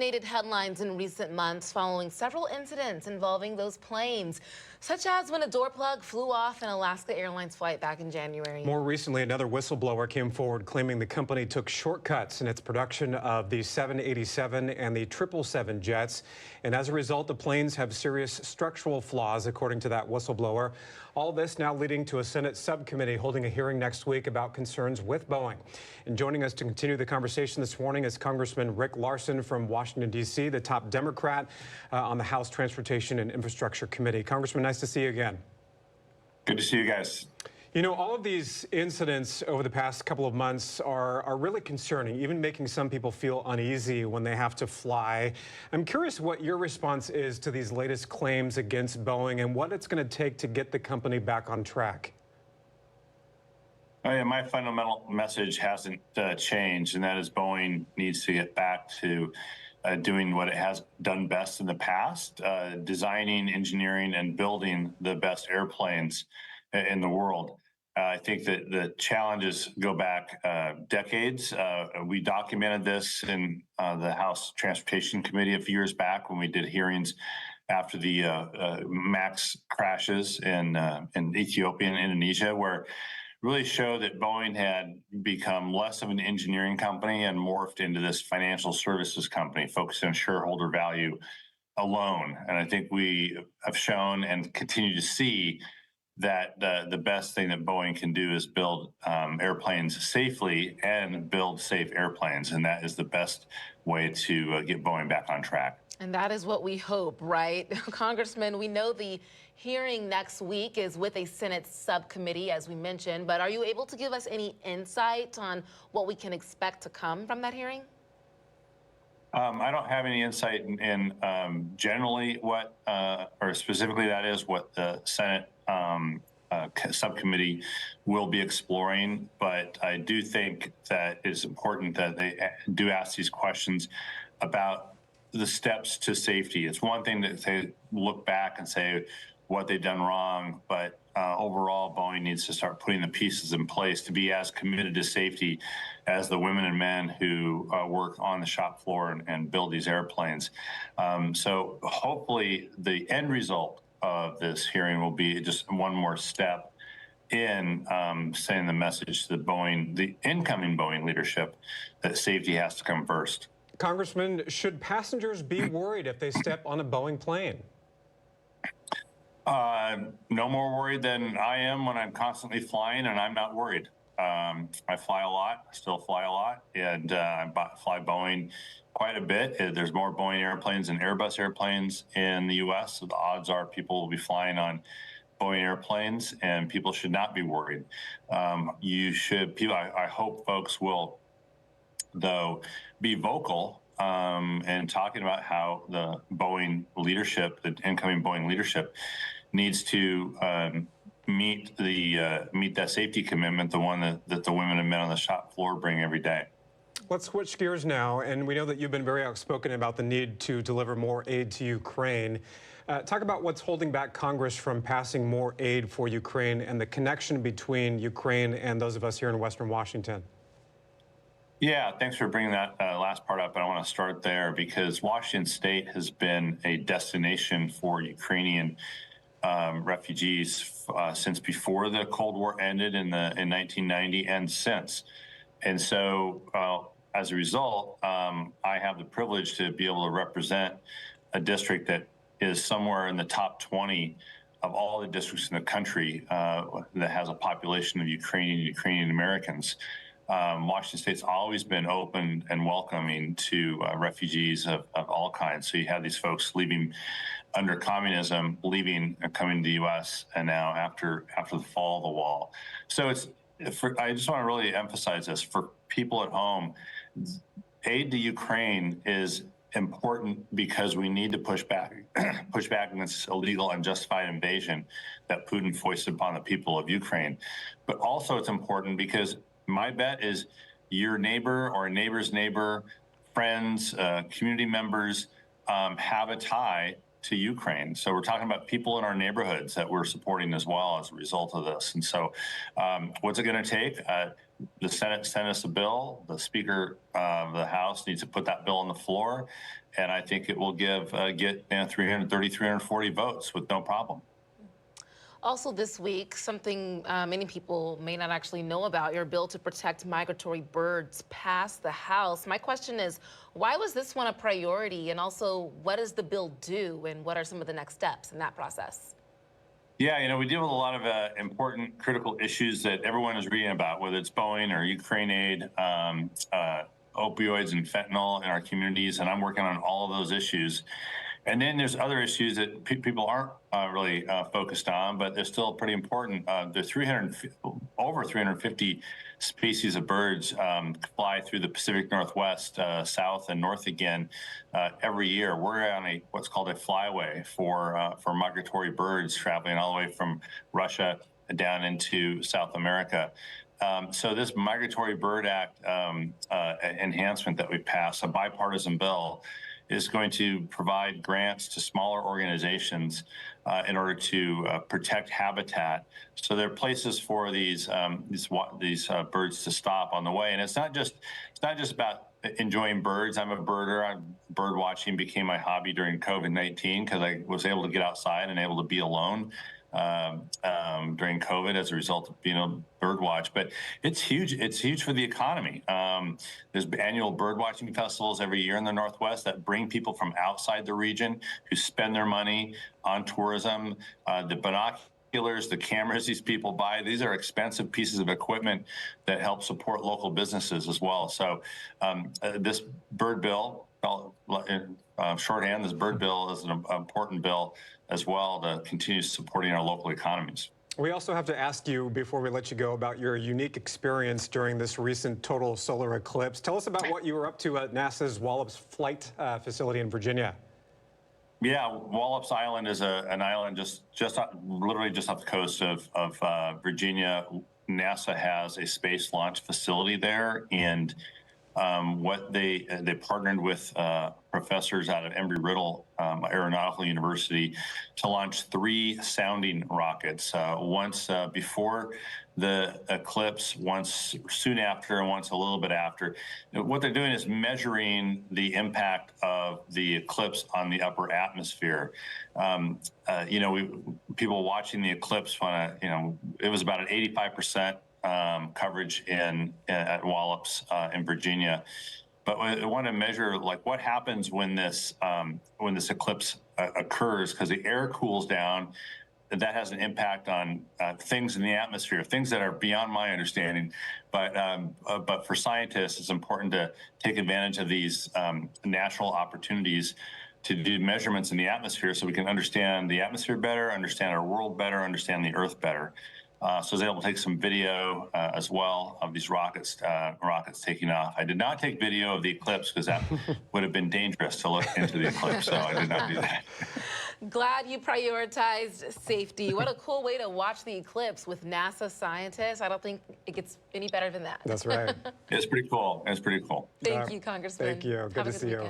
dominated headlines in recent months following several incidents involving those planes, such as when a door plug flew off an Alaska Airlines flight back in January. More recently, another whistleblower came forward claiming the company took shortcuts in its production of the 787 and the 777 jets. And as a result, the planes have serious structural flaws, according to that whistleblower. All this now leading to a Senate subcommittee holding a hearing next week about concerns with Boeing. And joining us to continue the conversation this morning is Congressman Rick Larsen from Washington, D.C., the top Democrat on the House Transportation and Infrastructure Committee. Congressman, nice to see you again. Good to see you guys. You know, all of these incidents over the past couple of months are really concerning, even making some people feel uneasy when they have to fly. I'm curious what your response is to these latest claims against Boeing and what it's going to take to get the company back on track. Oh, yeah, my fundamental message hasn't changed, and that is Boeing needs to get back to doing what it has done best in the past, designing, engineering, and building the best airplanes in the world. I think that the challenges go back decades. We documented this in the House Transportation Committee a few years back when we did hearings after the MAX crashes in Ethiopia and Indonesia, where really showed that Boeing had become less of an engineering company and morphed into this financial services company focused on shareholder value alone. And I think we have shown and continue to see that the best thing that Boeing can do is build airplanes safely and build safe airplanes. And that is the best way to get Boeing back on track. And that is what we hope, right? Congressman, we know the hearing next week is with a Senate subcommittee, as we mentioned, but are you able to give us any insight on what we can expect to come from that hearing? I don't have any insight in generally what, or specifically that is what the Senate subcommittee will be exploring, but I do think that it's important that they do ask these questions about the steps to safety. It's one thing that they look back and say what they've done wrong, but overall, Boeing needs to start putting the pieces in place to be as committed to safety as the women and men who work on the shop floor and build these airplanes. So hopefully the end result of this hearing will be just one more step in sending the message to the incoming Boeing leadership that safety has to come first. Congressman, should passengers be worried if they step on a Boeing plane? No more worried than I am when I'm constantly flying, and I'm not worried. I fly a lot, still fly a lot, and I fly Boeing quite a bit. There's more Boeing airplanes than Airbus airplanes in the U.S., so the odds are people will be flying on Boeing airplanes, and people should not be worried. I hope folks will, though, be vocal and talking about how the Boeing leadership, the incoming Boeing leadership, needs to meet that safety commitment, the one that the women and men on the shop floor bring every day. Let's switch gears now, and we know that you've been very outspoken about the need to deliver more aid to Ukraine. Talk about what's holding back Congress from passing more aid for Ukraine and the connection between Ukraine and those of us here in Western Washington. Yeah, thanks for bringing that last part up. And I want to start there because Washington State has been a destination for Ukrainian refugees since before the Cold War ended in 1990 and since. And so as a result, I have the privilege to be able to represent a district that is somewhere in the top 20 of all the districts in the country that has a population of Ukrainian Americans. Washington State's always been open and welcoming to refugees of all kinds. So you have these folks leaving under communism, leaving and coming to the U.S. and now after the fall of the wall. So I just want to really emphasize this for people at home. Aid to Ukraine is important because we need to push back against this illegal, unjustified invasion that Putin foisted upon the people of Ukraine. But also it's important because my bet is your neighbor or a neighbor's neighbor, friends, community members have a tie to Ukraine. So we're talking about people in our neighborhoods that we're supporting as well as a result of this. And so what's it going to take? the Senate sent us a bill. The Speaker of the House needs to put that bill on the floor, and I think it will get 330, 340 votes with no problem. Also this week, something many people may not actually know about, your bill to protect migratory birds passed the House. My question is, why was this one a priority? And also, what does the bill do? And what are some of the next steps in that process? Yeah, we deal with a lot of important, critical issues that everyone is reading about, whether it's Boeing or Ukraine aid, opioids and fentanyl in our communities. And I'm working on all of those issues. And then there's other issues that people aren't really focused on, but they're still pretty important. There's over 350 species of birds fly through the Pacific Northwest, south and north again every year. We're on what's called a flyway for migratory birds traveling all the way from Russia down into South America. So this Migratory Bird Act enhancement that we passed, a bipartisan bill, is going to provide grants to smaller organizations in order to protect habitat. So there are places for these birds to stop on the way, and it's not just about enjoying birds. I'm a birder. Bird watching became my hobby during COVID-19 because I was able to get outside and able to be alone during COVID as a result of being a bird watch. But it's huge. It's huge for the economy. There's annual bird watching festivals every year in the Northwest that bring people from outside the region who spend their money on tourism. The binoculars, the cameras these people buy, these are expensive pieces of equipment that help support local businesses as well. So this bird bill, shorthand, this bird bill is an important bill as well to continue supporting our local economies. We also have to ask you, before we let you go, about your unique experience during this recent total solar eclipse. Tell us about what you were up to at NASA's Wallops Flight Facility in Virginia. Yeah, Wallops Island is an island literally just off the coast of Virginia. NASA has a space launch facility there, and what they partnered with professors out of Embry-Riddle Aeronautical University to launch 3 sounding rockets, once before the eclipse, once soon after, and once a little bit after. What they're doing is measuring the impact of the eclipse on the upper atmosphere. People watching the eclipse it was about an 85% coverage at Wallops in Virginia. But I want to measure what happens when this eclipse occurs, because the air cools down. That has an impact on things in the atmosphere, things that are beyond my understanding. But for scientists, it's important to take advantage of these natural opportunities to do measurements in the atmosphere so we can understand the atmosphere better, understand our world better, understand the Earth better. So I was able to take some video as well of these rockets taking off. I did not take video of the eclipse because that would have been dangerous to look into the eclipse, so I did not do that. Glad you prioritized safety. What a cool way to watch the eclipse with NASA scientists. I don't think it gets any better than that. That's right. It's pretty cool. It's pretty cool. Thank you, Congressman. Thank you. Good to see you.